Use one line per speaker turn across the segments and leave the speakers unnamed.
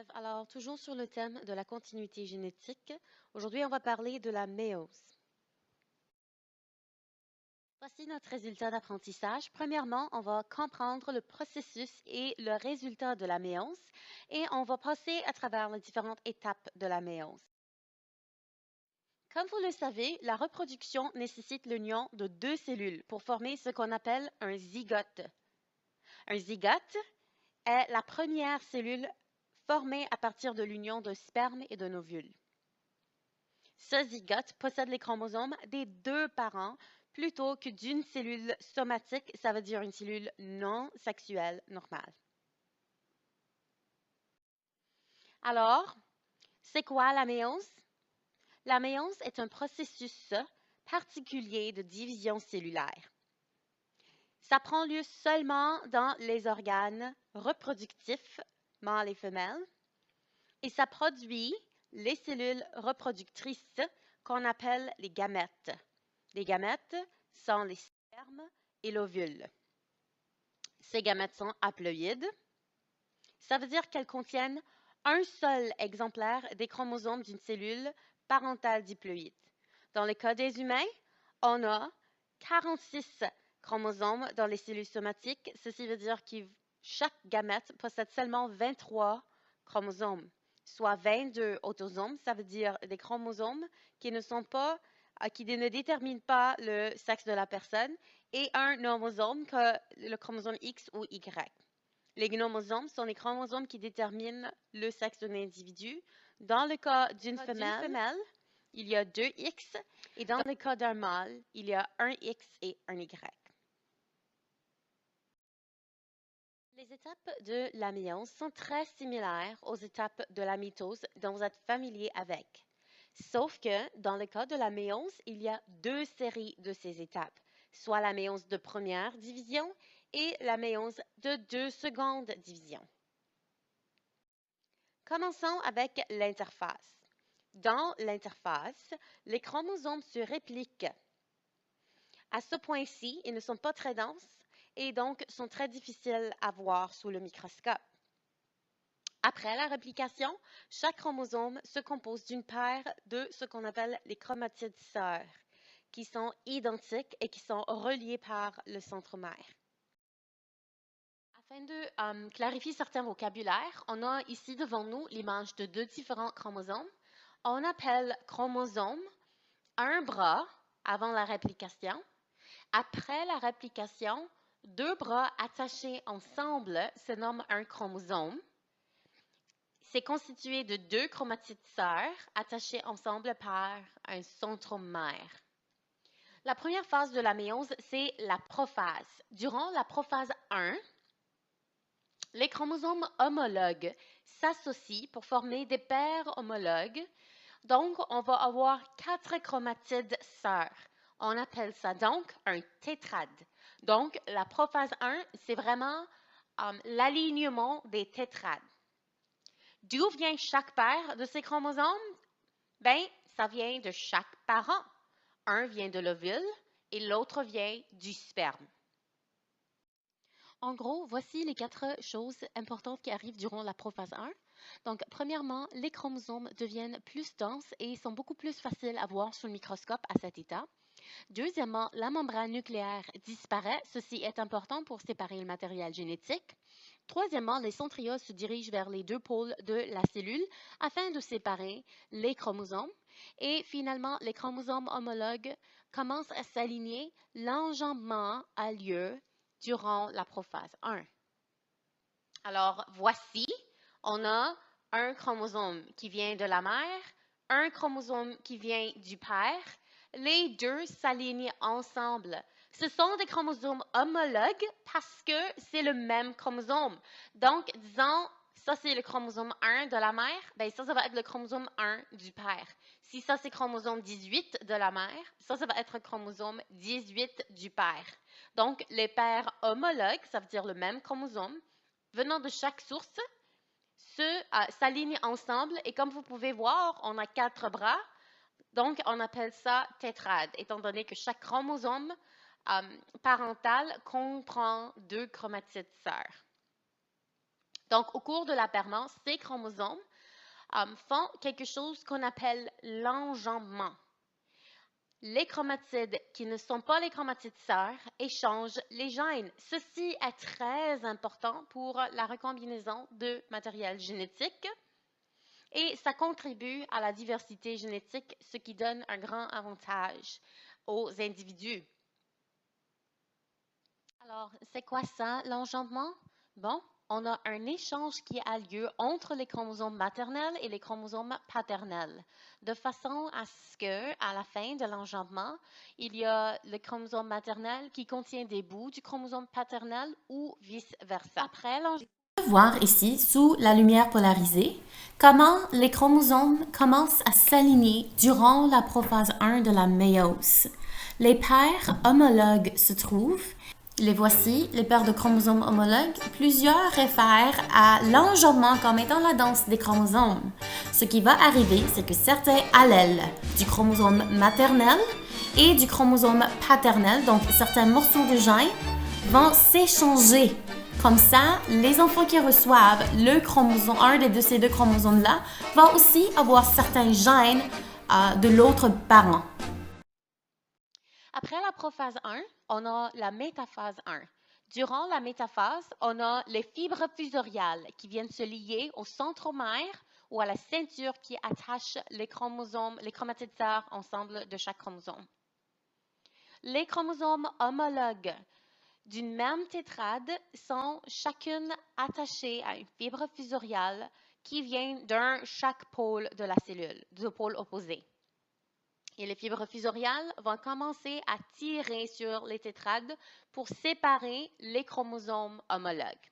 élèves, alors toujours sur le thème de la continuité génétique, aujourd'hui on va parler de la méiose. Voici notre résultat d'apprentissage. Premièrement, on va comprendre le processus et le résultat de la méiose et on va passer à travers les différentes étapes de la méiose. Comme vous le savez, la reproduction nécessite l'union de deux cellules pour former ce qu'on appelle un zygote. Un zygote est la première cellule formée à partir de l'union d'un sperme et d'un ovule. Ce zygote possède les chromosomes des deux parents plutôt que d'une cellule somatique, ça veut dire une cellule non sexuelle normale. Alors, c'est quoi la méiose? La méiose est un processus particulier de division cellulaire. Ça prend lieu seulement dans les organes reproductifs, mâles et femelles, et ça produit les cellules reproductrices qu'on appelle les gamètes. Les gamètes sont les spermes et l'ovule. Ces gamètes sont haploïdes. Ça veut dire qu'elles contiennent un seul exemplaire des chromosomes d'une cellule parentale diploïde. Dans le cas des humains, on a 46 chromosomes dans les cellules somatiques. Ceci veut dire que chaque gamète possède seulement 23 chromosomes, soit 22 autosomes. Ça veut dire des chromosomes qui ne déterminent pas le sexe de la personne, et un nomosome, le chromosome X ou Y. Les chromosomes sont les chromosomes qui déterminent le sexe d'un individu. Dans le cas d'une femelle, il y a 2 X, et dans le cas d'un mâle, il y a un X et un Y. Les étapes de la méiose sont très similaires aux étapes de la mitose dont vous êtes familier avec. Sauf que dans le cas de la méiose, il y a deux séries de ces étapes, soit la méiose de première division et la méiose de seconde division. Commençons avec l'interface. Dans l'interface, les chromosomes se répliquent. À ce point-ci, ils ne sont pas très denses et donc sont très difficiles à voir sous le microscope. Après la réplication, chaque chromosome se compose d'une paire de ce qu'on appelle les chromatides sœurs, qui sont identiques et qui sont reliées par le centromère. Afin de clarifier certains vocabulaires, on a ici devant nous l'image de deux différents chromosomes. On appelle chromosome un bras avant la réplication. Après la réplication, deux bras attachés ensemble se nomment un chromosome. C'est constitué de deux chromatides sœurs attachées ensemble par un centromère. La première phase de la méiose, c'est la prophase. Durant la prophase 1, les chromosomes homologues s'associent pour former des paires homologues. Donc, on va avoir 4 chromatides sœurs. On appelle ça donc un tétrade. Donc, la prophase 1, c'est vraiment l'alignement des tétrades. D'où vient chaque paire de ces chromosomes? Bien, ça vient de chaque parent. Un vient de l'ovule et l'autre vient du sperme. En gros, voici les 4 choses importantes qui arrivent durant la prophase 1. Donc, premièrement, les chromosomes deviennent plus denses et sont beaucoup plus faciles à voir sous le microscope à cet état. Deuxièmement, la membrane nucléaire disparaît. Ceci est important pour séparer le matériel génétique. Troisièmement, les centrioses se dirigent vers les deux pôles de la cellule afin de séparer les chromosomes. Et finalement, les chromosomes homologues commencent à s'aligner. L'enjambement a lieu durant la prophase 1. Alors, voici, on a un chromosome qui vient de la mère, un chromosome qui vient du père. Les deux s'alignent ensemble. Ce sont des chromosomes homologues parce que c'est le même chromosome. Donc, disons, ça c'est le chromosome 1 de la mère, bien ça va être le chromosome 1 du père. Si ça c'est chromosome 18 de la mère, ça va être chromosome 18 du père. Donc, les paires homologues, ça veut dire le même chromosome, venant de chaque source, s'alignent ensemble. Et comme vous pouvez voir, on a 4 bras. Donc, on appelle ça tétrade, étant donné que chaque chromosome parental comprend 2 chromatides sœurs. Donc, au cours de l'appairement, ces chromosomes font quelque chose qu'on appelle l'enjambement. Les chromatides qui ne sont pas les chromatides sœurs échangent les gènes. Ceci est très important pour la recombinaison de matériel génétique et ça contribue à la diversité génétique, ce qui donne un grand avantage aux individus. Alors, c'est quoi ça, l'enjambement? Bon, on a un échange qui a lieu entre les chromosomes maternels et les chromosomes paternels, de façon à ce que, à la fin de l'enjambement, il y a le chromosome maternel qui contient des bouts du chromosome paternel ou vice-versa. Après l'enjambement,
On peut voir ici, sous la lumière polarisée, comment les chromosomes commencent à s'aligner durant la prophase 1 de la méiose. Les paires homologues se trouvent. Les voici, les paires de chromosomes homologues. Plusieurs réfèrent à l'enjambement comme étant la danse des chromosomes. Ce qui va arriver, c'est que certains allèles du chromosome maternel et du chromosome paternel, donc certains morceaux de gènes, vont s'échanger. Comme ça, les enfants qui reçoivent le chromosome, un de ces deux chromosomes-là, vont aussi avoir certains gènes de l'autre parent.
après la prophase 1, on a la métaphase 1. Durant la métaphase, on a les fibres fusoriales qui viennent se lier au centromère ou à la ceinture qui attache les chromosomes, les chromatides sœurs ensemble de chaque chromosome. Les chromosomes homologues d'une même tétrade sont chacune attachées à une fibre fusoriale qui vient d'un chaque pôle de la cellule, du pôle opposé. Et les fibres fusoriales vont commencer à tirer sur les tétrades pour séparer les chromosomes homologues.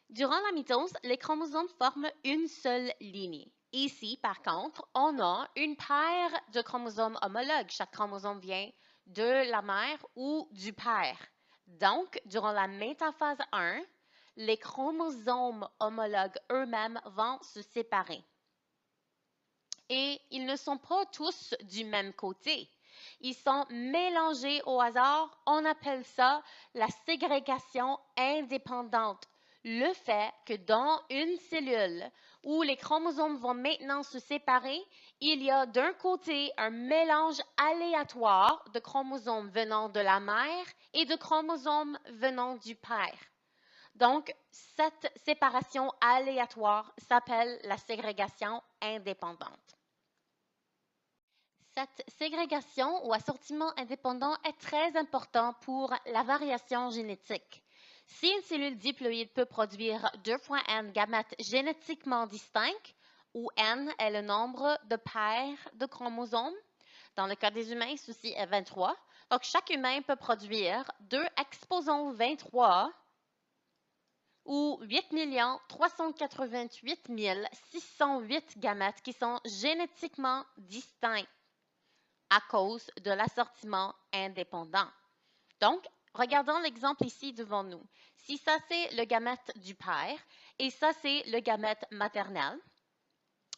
Durant la mitose, les chromosomes forment une seule lignée. Ici, par contre, on a une paire de chromosomes homologues. Chaque chromosome vient de la mère ou du père. Donc, durant la métaphase 1, les chromosomes homologues eux-mêmes vont se séparer. Et ils ne sont pas tous du même côté. Ils sont mélangés au hasard. On appelle ça la ségrégation indépendante. Le fait que dans une cellule où les chromosomes vont maintenant se séparer, il y a d'un côté un mélange aléatoire de chromosomes venant de la mère et de chromosomes venant du père. Donc, cette séparation aléatoire s'appelle la ségrégation indépendante. Cette ségrégation ou assortiment indépendant est très important pour la variation génétique. Si une cellule diploïde peut produire 2 fois n gamètes génétiquement distincts, où n est le nombre de paires de chromosomes, dans le cas des humains, ceci est 23. Donc, chaque humain peut produire 2 exposons 23 ou 8 388 608 gamètes qui sont génétiquement distincts à cause de l'assortiment indépendant. Donc, regardons l'exemple ici devant nous. Si ça, c'est le gamète du père et ça, c'est le gamète maternel,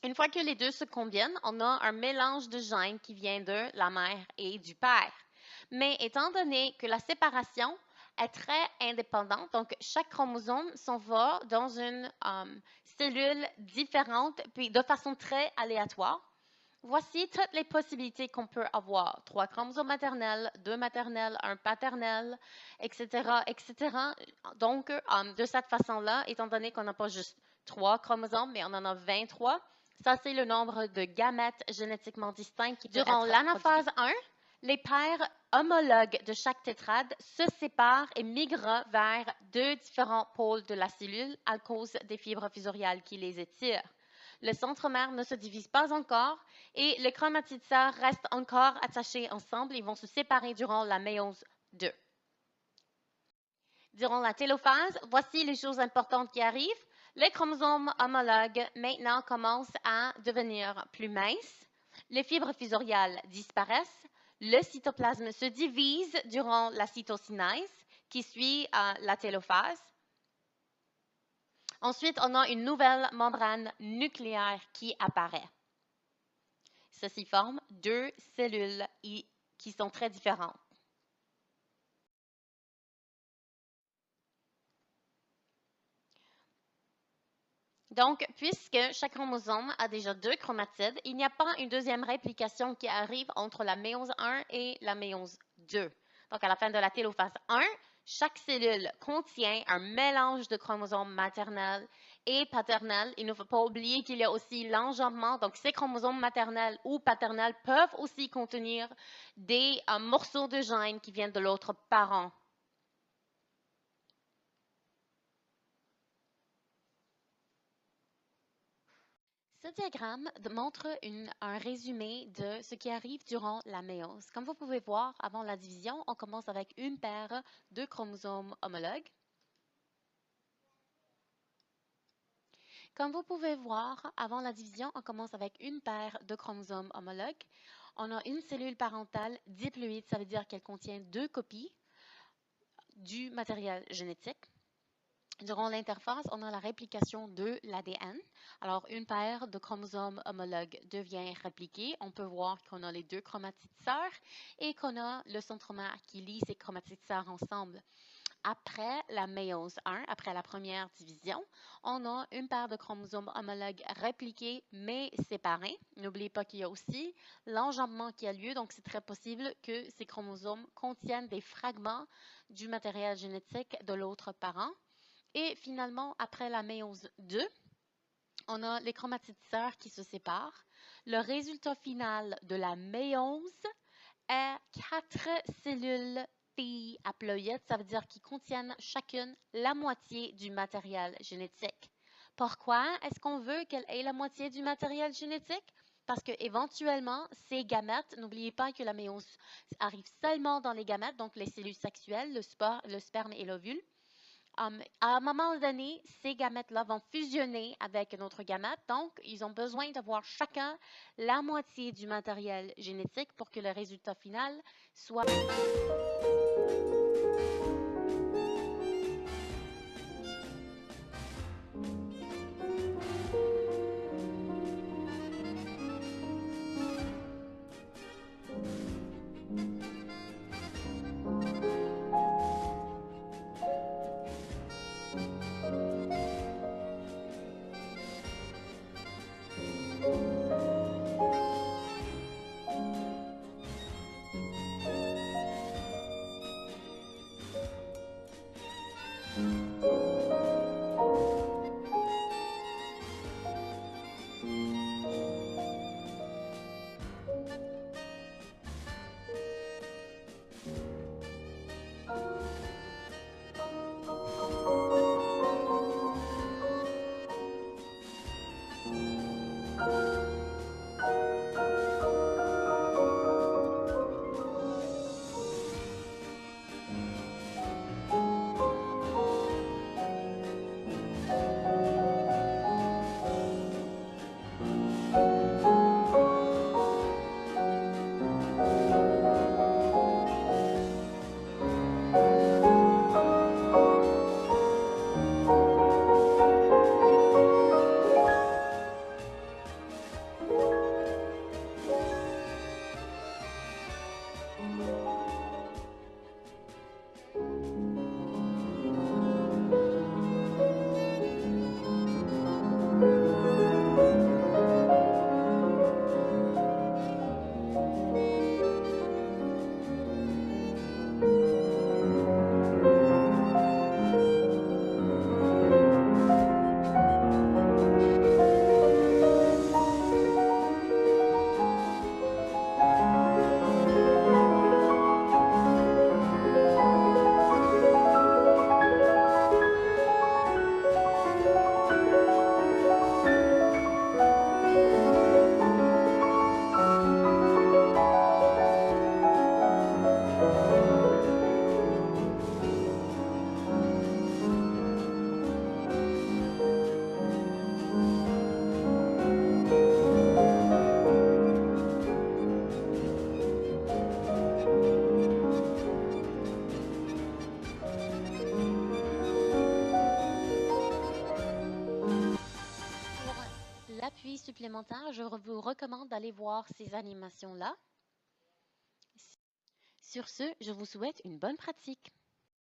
une fois que les deux se combinent, on a un mélange de gènes qui vient de la mère et du père. Mais étant donné que la séparation est très indépendante, donc chaque chromosome s'en va dans une cellule différente, puis de façon très aléatoire, voici toutes les possibilités qu'on peut avoir. 3 chromosomes maternels, 2 maternels, 1 paternel, etc., etc. Donc, de cette façon-là, étant donné qu'on n'a pas juste 3 chromosomes, mais on en a 23, ça, c'est le nombre de gamètes génétiquement distincts qui durant l'anaphase 1, les paires homologues de chaque tétrade se séparent et migrent vers 2 différents pôles de la cellule à cause des fibres fusoriales qui les étirent. Le centromère ne se divise pas encore et les chromatides sœurs restent encore attachés ensemble. Ils vont se séparer durant la méiose 2. Durant la télophase, voici les choses importantes qui arrivent. Les chromosomes homologues maintenant commencent à devenir plus minces. Les fibres fusoriales disparaissent. Le cytoplasme se divise durant la cytokinèse qui suit la télophase. Ensuite, on a une nouvelle membrane nucléaire qui apparaît. Ceci forme 2 cellules qui sont très différentes. Donc, puisque chaque chromosome a déjà 2 chromatides, il n'y a pas une deuxième réplication qui arrive entre la méiose 1 et la méiose 2. Donc, à la fin de la télophase 1, chaque cellule contient un mélange de chromosomes maternels et paternels. Il ne faut pas oublier qu'il y a aussi l'enjambement. Donc, ces chromosomes maternels ou paternels peuvent aussi contenir des morceaux de gènes qui viennent de l'autre parent. Ce diagramme montre un résumé de ce qui arrive durant la méiose. Comme vous pouvez voir, avant la division, on commence avec une paire de chromosomes homologues. Comme vous pouvez voir, avant la division, on commence avec une paire de chromosomes homologues. On a une cellule parentale diploïde, ça veut dire qu'elle contient 2 copies du matériel génétique. Durant l'interphase, on a la réplication de l'ADN. Alors, une paire de chromosomes homologues devient répliquée. On peut voir qu'on a les 2 chromatides sœurs et qu'on a le centromère qui lie ces chromatides sœurs ensemble. Après la méiose 1, après la première division, on a une paire de chromosomes homologues répliqués mais séparés. N'oubliez pas qu'il y a aussi l'enjambement qui a lieu, donc c'est très possible que ces chromosomes contiennent des fragments du matériel génétique de l'autre parent. Et finalement, après la méiose 2, on a les chromatides sœurs qui se séparent. Le résultat final de la méiose est 4 cellules filles haploïdes, ça veut dire qu'ils contiennent chacune la moitié du matériel génétique. Pourquoi est-ce qu'on veut qu'elle ait la moitié du matériel génétique? Parce qu'éventuellement, ces gamètes, n'oubliez pas que la méiose arrive seulement dans les gamètes, donc les cellules sexuelles, le sperme et l'ovule. À un moment donné, ces gamètes-là vont fusionner avec notre gamète. Donc, ils ont besoin d'avoir chacun la moitié du matériel génétique pour que le résultat final soit... L'appui supplémentaire, je vous recommande d'aller voir ces animations-là. Sur ce, je vous souhaite une bonne pratique.